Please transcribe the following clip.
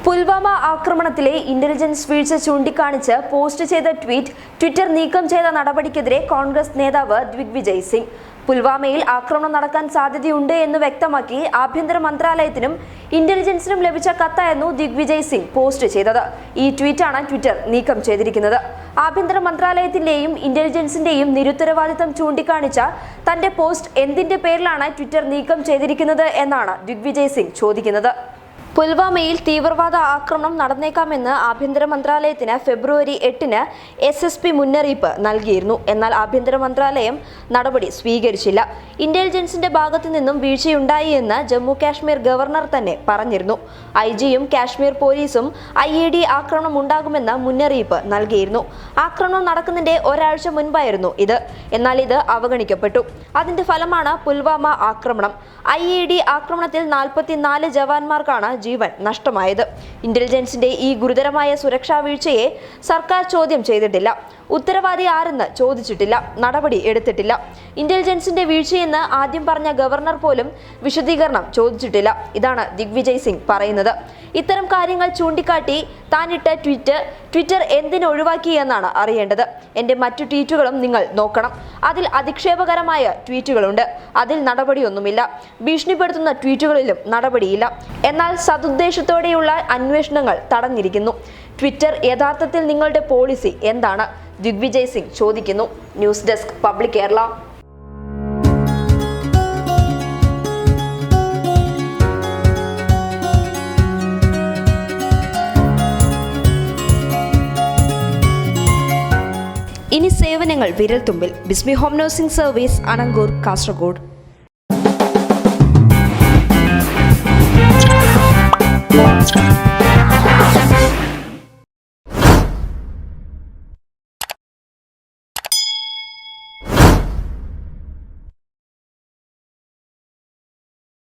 Pulwama ആക്രമണത്തിലെ intelligence വീഴ്ച ചൂണ്ടിക്കാണിച്ച് post ചെയ്ത Twitter നീക്കം ചെയ്ത നടപടിക്കെതിരെ കോൺഗ്രസ് നേതാവ് ദിഗ്വിജയ് സിംഗ് പുൽവാമയിൽ ആക്രമണം നടക്കാൻ സാധ്യതയുണ്ട് എന്ന് വ്യക്തമാക്കി ആഭ്യന്തര മന്ത്രാലയത്തിനും ഇന്റലിജൻസിനും ലഭിച്ച കത്തായിരുന്നു ദിഗ്വിജയ് സിംഗ് പോസ്റ്റ് ചെയ്തത്. ഈ ട്വീറ്റാണ് ട്വിറ്റർ നീക്കം ചെയ്തിരിക്കുന്നത്. ആഭ്യന്തര മന്ത്രാലയത്തിന്റെയും ഇന്റലിജൻസിന്റെയും നിരുത്തരവാദിത്തം ചൂണ്ടിക്കാണിച്ച തന്റെ പോസ്റ്റ് എന്തിന്റെ പേരിലാണ് ട്വിറ്റർ നീക്കം ചെയ്തിരിക്കുന്നത് എന്നാണ് ദിഗ്വിജയ് സിംഗ് ചോദിക്കുന്നത്. പുൽവാമയിൽ തീവ്രവാദ ആക്രമണം നടന്നേക്കാമെന്ന് ആഭ്യന്തര മന്ത്രാലയത്തിന് ഫെബ്രുവരി 8-ന് SSP മുന്നറിയിപ്പ് നൽകിയിരുന്നു. എന്നാൽ ആഭ്യന്തര മന്ത്രാലയം നടപടി സ്വീകരിച്ചില്ല. ഇന്റലിജൻസിന്റെ ഭാഗത്തു നിന്നും വീഴ്ചയുണ്ടായി എന്ന് ജമ്മു കാശ്മീർ ഗവർണർ തന്നെ പറഞ്ഞിരുന്നു. IG-യും കാശ്മീർ പോലീസും IED ആക്രമണം ഉണ്ടാകുമെന്ന് മുന്നറിയിപ്പ് നൽകിയിരുന്നു. ആക്രമണം നടക്കുന്നതിന്റെ ഒരാഴ്ച മുൻപായിരുന്നു ഇത്. എന്നാൽ ഇത് അവഗണിക്കപ്പെട്ടു. അതിന്റെ ഫലമാണ് പുൽവാമ ആക്രമണം. IED ആക്രമണത്തിൽ 44 ജവാന്മാർക്കാണ് ജീവൻ നഷ്ടമായത്. ഇന്റലിജൻസിന്റെ ഈ ഗുരുതരമായ സുരക്ഷാ വീഴ്ചയെ സർക്കാർ ചോദ്യം ചെയ്തിട്ടില്ല. ഉത്തരവാദി ആരെന്ന് ചോദിച്ചിട്ടില്ല. നടപടി എടുത്തിട്ടില്ല. ഇന്റലിജൻസിന്റെ വീഴ്ചയെന്ന് ആദ്യം പറഞ്ഞ ഗവർണർ പോലും വിശദീകരണം ചോദിച്ചിട്ടില്ല. ഇതാണ് ദിഗ്വിജയ് സിംഗ് പറയുന്നത്. ഇത്തരം കാര്യങ്ങൾ ചൂണ്ടിക്കാട്ടി താനിട്ട ട്വിറ്റർ എന്തിനു ഒഴിവാക്കി എന്നാണ് അറിയേണ്ടത്. എന്റെ മറ്റു ട്വീറ്റുകളും നിങ്ങൾ നോക്കണം. അതിൽ അധിക്ഷേപകരമായ ട്വീറ്റുകളുണ്ട്. അതിൽ നടപടിയൊന്നുമില്ല. ഭീഷണിപ്പെടുത്തുന്ന ട്വീറ്റുകളിലും നടപടിയില്ല. എന്നാൽ സതുദ്ദേശത്തോടെയുള്ള അന്വേഷണങ്ങൾ തടഞ്ഞിരിക്കുന്നു. ട്വിറ്റർ യഥാർത്ഥത്തിൽ നിങ്ങളുടെ പോളിസി എന്താണ്? ദിഗ്വിജയ് സിംഗ് ചോദിക്കുന്നു. News desk public Kerala. ഇനി സേവനങ്ങൾ വിരൽത്തുമ്പിൽ. ബിസ്മി home nursing service, Anangoor, Kasaragod.